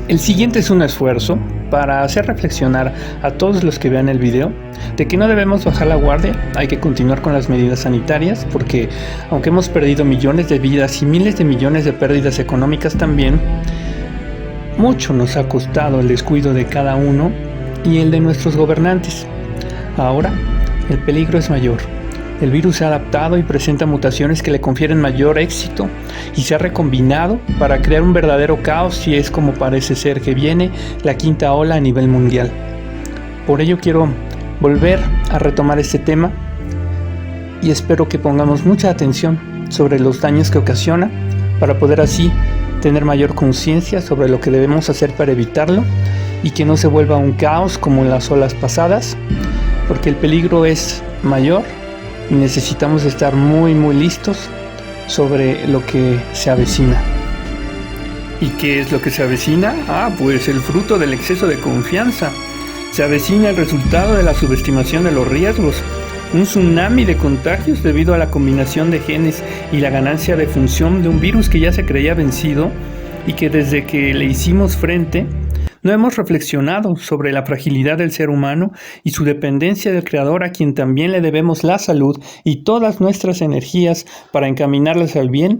El siguiente es un esfuerzo para hacer reflexionar a todos los que vean el video de que no debemos bajar la guardia, hay que continuar con las medidas sanitarias porque aunque hemos perdido millones de vidas y miles de millones de pérdidas económicas también, mucho nos ha costado el descuido de cada uno y el de nuestros gobernantes. Ahora, el peligro es mayor. El virus se ha adaptado y presenta mutaciones que le confieren mayor éxito y se ha recombinado para crear un verdadero caos y es como parece ser que viene la quinta ola a nivel mundial. Por ello quiero volver a retomar este tema y espero que pongamos mucha atención sobre los daños que ocasiona para poder así tener mayor conciencia sobre lo que debemos hacer para evitarlo y que no se vuelva un caos como en las olas pasadas, porque el peligro es mayor. Necesitamos estar muy listos sobre lo que se avecina. ¿Y qué es lo que se avecina? Pues el fruto del exceso de confianza. Se avecina el resultado de la subestimación de los riesgos. Un tsunami de contagios debido a la combinación de genes y la ganancia de función de un virus que ya se creía vencido y que desde que le hicimos frente no hemos reflexionado sobre la fragilidad del ser humano y su dependencia del Creador, a quien también le debemos la salud y todas nuestras energías para encaminarlas al bien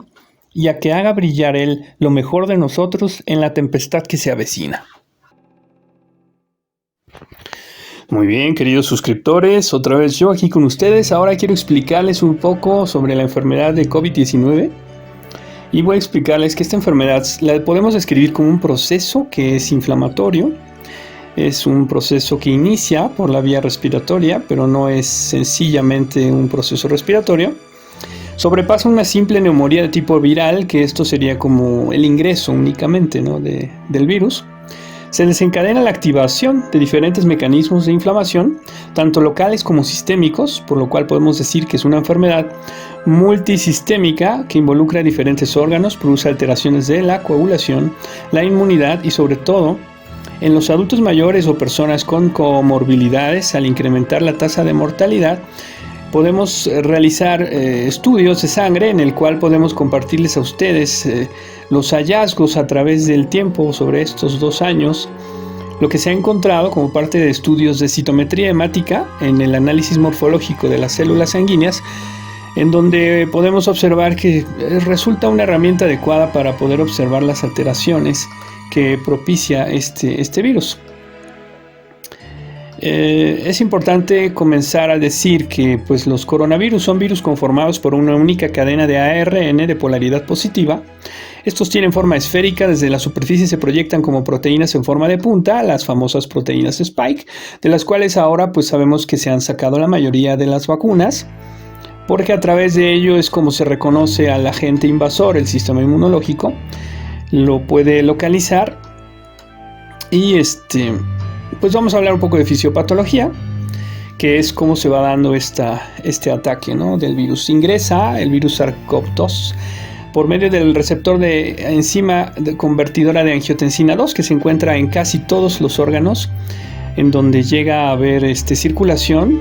y a que haga brillar Él lo mejor de nosotros en la tempestad que se avecina. Muy bien, queridos suscriptores, otra vez yo aquí con ustedes. Ahora quiero explicarles un poco sobre la enfermedad de COVID-19. Y voy a explicarles que esta enfermedad la podemos describir como un proceso que es inflamatorio. Es un proceso que inicia por la vía respiratoria, pero no es sencillamente un proceso respiratorio. Sobrepasa una simple neumonía de tipo viral, que esto sería como el ingreso únicamente, ¿no? del virus. Se desencadena la activación de diferentes mecanismos de inflamación, tanto locales como sistémicos, por lo cual podemos decir que es una enfermedad multisistémica que involucra diferentes órganos, produce alteraciones de la coagulación, la inmunidad y sobre todo en los adultos mayores o personas con comorbilidades. Al incrementar la tasa de mortalidad, podemos realizar estudios de sangre en el cual podemos compartirles a ustedes los hallazgos a través del tiempo sobre estos 2 años, lo que se ha encontrado como parte de estudios de citometría hemática en el análisis morfológico de las células sanguíneas, en donde podemos observar que resulta una herramienta adecuada para poder observar las alteraciones que propicia este virus. Es importante comenzar a decir que pues, los coronavirus son virus conformados por una única cadena de ARN de polaridad positiva. Estos tienen forma esférica, desde la superficie se proyectan como proteínas en forma de punta, las famosas proteínas Spike, de las cuales ahora pues sabemos que se han sacado la mayoría de las vacunas, porque a través de ello es como se reconoce al agente invasor, el sistema inmunológico, lo puede localizar y pues vamos a hablar un poco de fisiopatología, que es cómo se va dando este ataque, ¿no? Del virus. Ingresa el virus SARS-CoV-2 por medio del receptor de enzima convertidora de angiotensina 2, que se encuentra en casi todos los órganos, en donde llega a haber circulación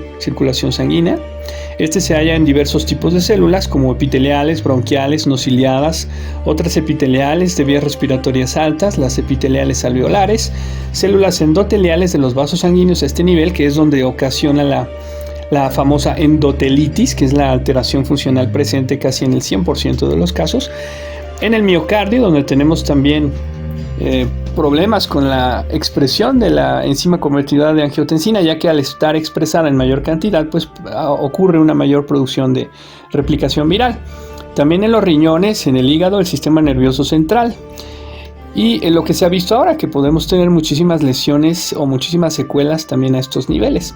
sanguínea. Se halla en diversos tipos de células, como epiteliales, bronquiales, no ciliadas, otras epiteliales de vías respiratorias altas, las epiteliales alveolares, células endoteliales de los vasos sanguíneos a este nivel, que es donde ocasiona la famosa endotelitis, que es la alteración funcional presente casi en el 100% de los casos. En el miocardio, donde tenemos también problemas con la expresión de la enzima convertidora de angiotensina, ya que al estar expresada en mayor cantidad, pues ocurre una mayor producción de replicación viral. También en los riñones, en el hígado, el sistema nervioso central. Y en lo que se ha visto ahora, que podemos tener muchísimas lesiones o muchísimas secuelas también a estos niveles.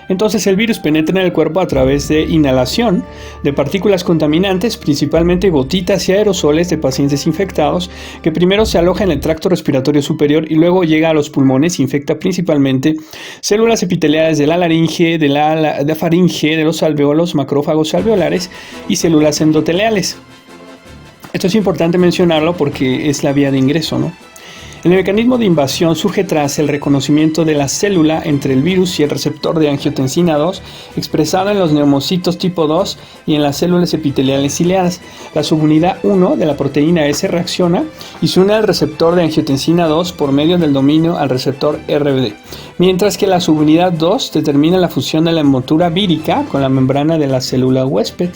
Entonces el virus penetra en el cuerpo a través de inhalación de partículas contaminantes, principalmente gotitas y aerosoles de pacientes infectados, que primero se aloja en el tracto respiratorio superior y luego llega a los pulmones e infecta principalmente células epiteliales de la laringe, de la faringe, de los alveolos, macrófagos alveolares y células endoteliales. Esto es importante mencionarlo porque es la vía de ingreso, ¿no? El mecanismo de invasión surge tras el reconocimiento de la célula entre el virus y el receptor de angiotensina 2 expresado en los neumocitos tipo 2 y en las células epiteliales ciliadas. La subunidad 1 de la proteína S reacciona y se une al receptor de angiotensina 2 por medio del dominio al receptor RBD, mientras que la subunidad 2 determina la fusión de la envoltura vírica con la membrana de la célula huésped.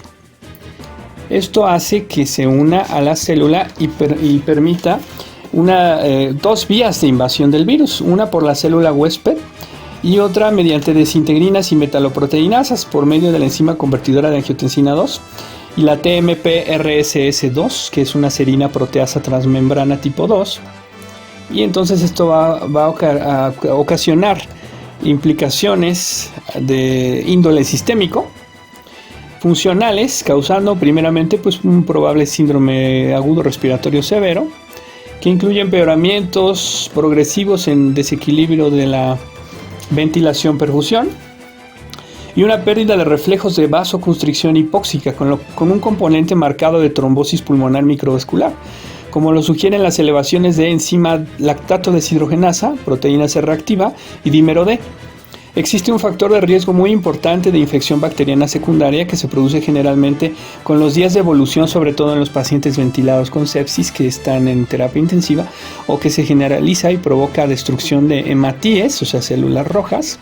Esto hace que se una a la célula y permita dos vías de invasión del virus, una por la célula huésped y otra mediante desintegrinas y metaloproteinasas por medio de la enzima convertidora de angiotensina 2 y la TMP-RSS2, que es una serina proteasa transmembrana tipo 2, y entonces esto va a ocasionar implicaciones de índole sistémico funcionales, causando primeramente un probable síndrome agudo respiratorio severo, que incluye empeoramientos progresivos en desequilibrio de la ventilación-perfusión y una pérdida de reflejos de vasoconstricción hipóxica con un componente marcado de trombosis pulmonar microvascular, como lo sugieren las elevaciones de enzima lactato deshidrogenasa, proteína C reactiva y dímero D. Existe un factor de riesgo muy importante de infección bacteriana secundaria que se produce generalmente con los días de evolución, sobre todo en los pacientes ventilados con sepsis que están en terapia intensiva, o que se generaliza y provoca destrucción de hematíes, o sea, células rojas,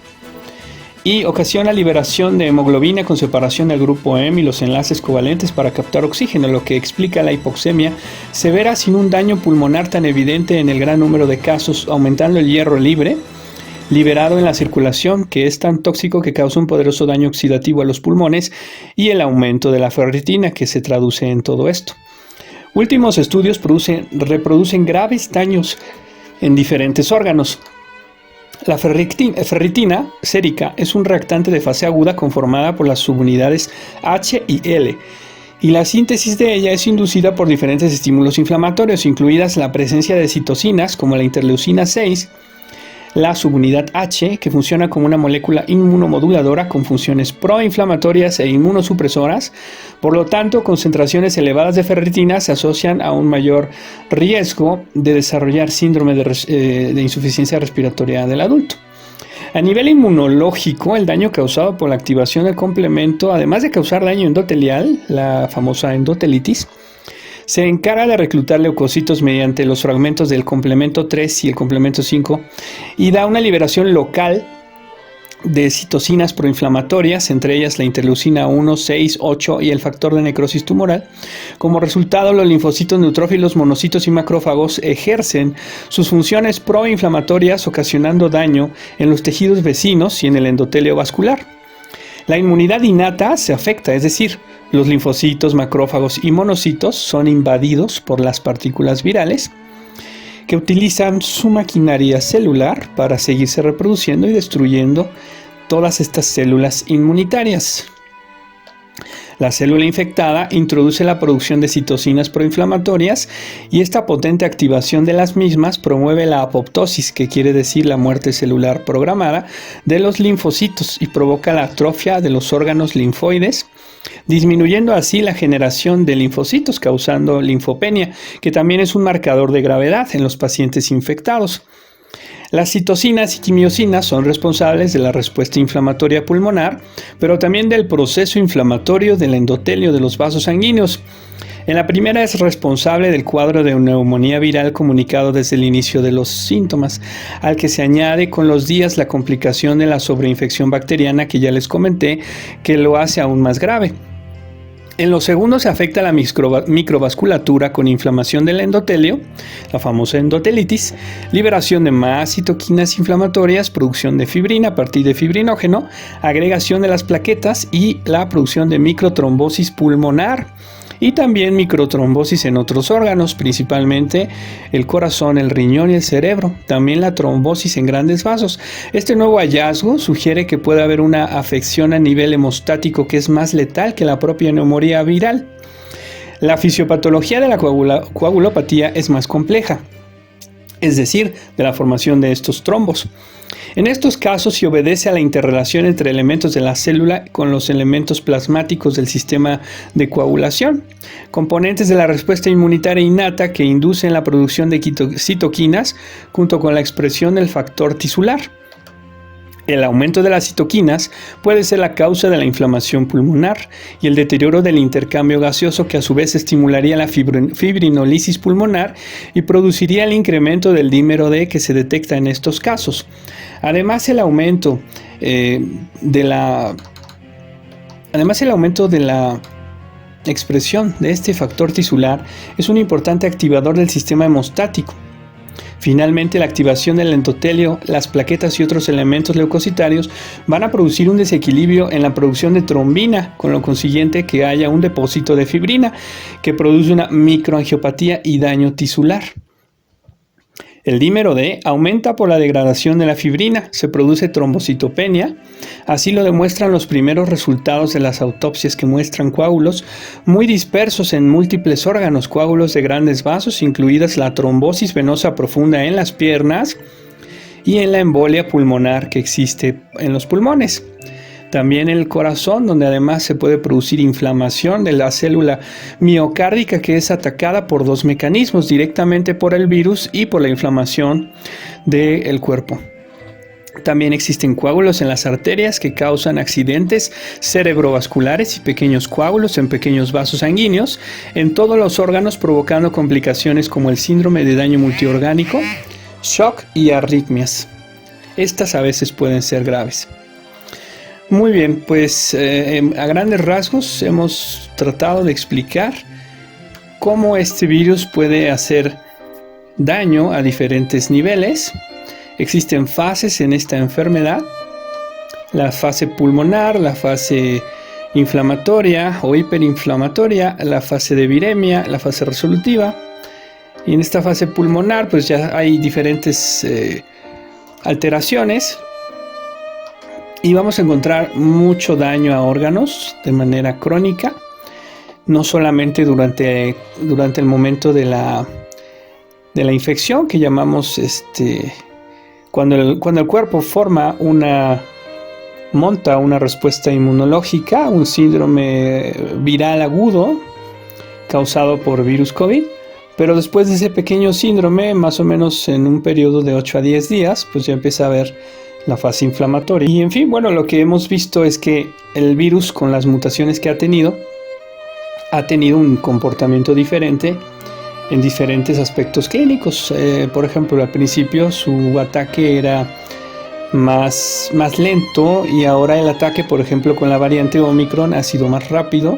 y ocasiona liberación de hemoglobina con separación del grupo M y los enlaces covalentes para captar oxígeno, lo que explica la hipoxemia severa sin un daño pulmonar tan evidente en el gran número de casos, aumentando el hierro liberado en la circulación, que es tan tóxico que causa un poderoso daño oxidativo a los pulmones, y el aumento de la ferritina, que se traduce en todo esto. Últimos estudios reproducen graves daños en diferentes órganos. La ferritina sérica es un reactante de fase aguda conformada por las subunidades H y L, y la síntesis de ella es inducida por diferentes estímulos inflamatorios, incluidas la presencia de citocinas como la interleucina 6, la subunidad H, que funciona como una molécula inmunomoduladora con funciones proinflamatorias e inmunosupresoras. Por lo tanto, concentraciones elevadas de ferritina se asocian a un mayor riesgo de desarrollar síndrome de insuficiencia respiratoria del adulto. A nivel inmunológico, el daño causado por la activación del complemento, además de causar daño endotelial, la famosa endotelitis, se encarga de reclutar leucocitos mediante los fragmentos del complemento 3 y el complemento 5 y da una liberación local de citocinas proinflamatorias, entre ellas la interleucina 1, 6, 8 y el factor de necrosis tumoral. Como resultado, los linfocitos neutrófilos, monocitos y macrófagos ejercen sus funciones proinflamatorias, ocasionando daño en los tejidos vecinos y en el endotelio vascular. La inmunidad innata se afecta, es decir, los linfocitos, macrófagos y monocitos son invadidos por las partículas virales que utilizan su maquinaria celular para seguirse reproduciendo y destruyendo todas estas células inmunitarias. La célula infectada introduce la producción de citocinas proinflamatorias y esta potente activación de las mismas promueve la apoptosis, que quiere decir la muerte celular programada, de los linfocitos y provoca la atrofia de los órganos linfoides, disminuyendo así la generación de linfocitos, causando linfopenia, que también es un marcador de gravedad en los pacientes infectados. Las citocinas y quimiosinas son responsables de la respuesta inflamatoria pulmonar, pero también del proceso inflamatorio del endotelio de los vasos sanguíneos. En la primera es responsable del cuadro de neumonía viral comunicado desde el inicio de los síntomas, al que se añade con los días la complicación de la sobreinfección bacteriana que ya les comenté, que lo hace aún más grave. En los segundos se afecta la microvasculatura con inflamación del endotelio, la famosa endotelitis, liberación de más citoquinas inflamatorias, producción de fibrina a partir de fibrinógeno, agregación de las plaquetas y la producción de microtrombosis pulmonar y también microtrombosis en otros órganos, principalmente el corazón, el riñón y el cerebro, también la trombosis en grandes vasos. Este nuevo hallazgo sugiere que puede haber una afección a nivel hemostático que es más letal que la propia neumonía viral. La fisiopatología de la coagulopatía es más compleja. es decir, de la formación de estos trombos. En estos casos se obedece a la interrelación entre elementos de la célula con los elementos plasmáticos del sistema de coagulación, componentes de la respuesta inmunitaria innata que inducen la producción de citoquinas junto con la expresión del factor tisular. El aumento de las citoquinas puede ser la causa de la inflamación pulmonar y el deterioro del intercambio gaseoso, que a su vez estimularía la fibrinólisis pulmonar y produciría el incremento del dímero D que se detecta en estos casos. Además, el aumento de la expresión de este factor tisular es un importante activador del sistema hemostático. Finalmente, la activación del endotelio, las plaquetas y otros elementos leucocitarios van a producir un desequilibrio en la producción de trombina, con lo consiguiente que haya un depósito de fibrina que produce una microangiopatía y daño tisular. El dímero D aumenta por la degradación de la fibrina, se produce trombocitopenia, así lo demuestran los primeros resultados de las autopsias que muestran coágulos muy dispersos en múltiples órganos, coágulos de grandes vasos, incluidas la trombosis venosa profunda en las piernas y en la embolia pulmonar que existe en los pulmones. También el corazón, donde además se puede producir inflamación de la célula miocárdica, que es atacada por dos mecanismos, directamente por el virus y por la inflamación del cuerpo. También existen coágulos en las arterias que causan accidentes cerebrovasculares y pequeños coágulos en pequeños vasos sanguíneos en todos los órganos, provocando complicaciones como el síndrome de daño multiorgánico, shock y arritmias. Estas a veces pueden ser graves. Muy bien, pues a grandes rasgos hemos tratado de explicar cómo este virus puede hacer daño a diferentes niveles. Existen fases en esta enfermedad: la fase pulmonar, la fase inflamatoria o hiperinflamatoria, la fase de viremia, la fase resolutiva. Y en esta fase pulmonar pues ya hay diferentes alteraciones. Y vamos a encontrar mucho daño a órganos de manera crónica, no solamente durante el momento de la infección, que llamamos cuando el cuerpo monta una respuesta inmunológica, un síndrome viral agudo causado por virus COVID, pero después de ese pequeño síndrome, más o menos en un periodo de 8 a 10 días, pues ya empieza a haber la fase inflamatoria. Y en fin, bueno, lo que hemos visto es que el virus, con las mutaciones que ha tenido un comportamiento diferente en diferentes aspectos clínicos. Por ejemplo, al principio su ataque era más lento, y ahora el ataque, por ejemplo, con la variante Omicron ha sido más rápido,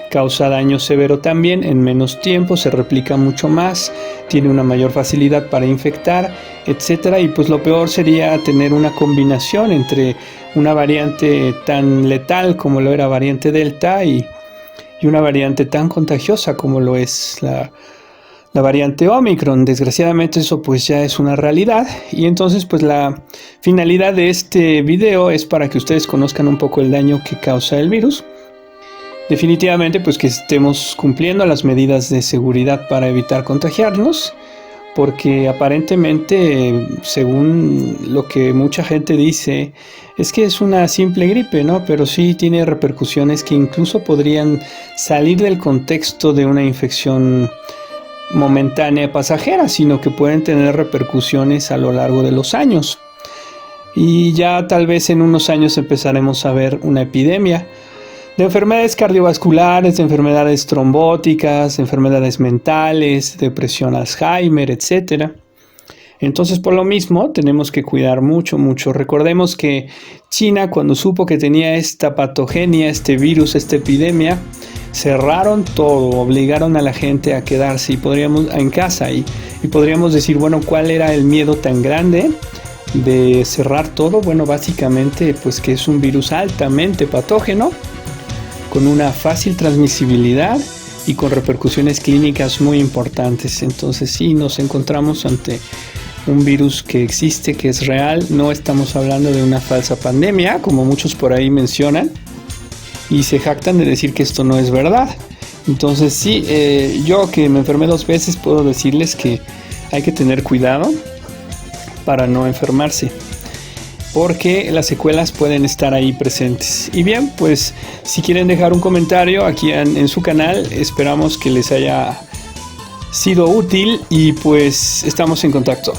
causa daño severo también en menos tiempo, se replica mucho más, tiene una mayor facilidad para infectar, etcétera. Y pues lo peor sería tener una combinación entre una variante tan letal como lo era variante Delta y una variante tan contagiosa como lo es la variante Omicron. Desgraciadamente eso pues ya es una realidad, y entonces pues la finalidad de este video es para que ustedes conozcan un poco el daño que causa el virus. Definitivamente pues que estemos cumpliendo las medidas de seguridad para evitar contagiarnos, porque aparentemente, según lo que mucha gente dice, es que es una simple gripe, ¿no? Pero sí tiene repercusiones que incluso podrían salir del contexto de una infección momentánea pasajera, sino que pueden tener repercusiones a lo largo de los años. Y ya tal vez en unos años empezaremos a ver una epidemia de enfermedades cardiovasculares, de enfermedades trombóticas, de enfermedades mentales, depresión Alzheimer, etc. Entonces, por lo mismo, tenemos que cuidar mucho. Recordemos que China, cuando supo que tenía esta patogenia, este virus, esta epidemia, cerraron todo, obligaron a la gente a quedarse en casa y podríamos decir, bueno, ¿cuál era el miedo tan grande de cerrar todo? Bueno, básicamente, pues que es un virus altamente patógeno, con una fácil transmisibilidad y con repercusiones clínicas muy importantes. Entonces sí, nos encontramos ante un virus que existe, que es real. No estamos hablando de una falsa pandemia, como muchos por ahí mencionan, y se jactan de decir que esto no es verdad. Entonces sí, yo que me enfermé 2 veces, puedo decirles que hay que tener cuidado para no enfermarse, porque las secuelas pueden estar ahí presentes. Y bien, pues si quieren dejar un comentario aquí en su canal, esperamos que les haya sido útil y pues estamos en contacto.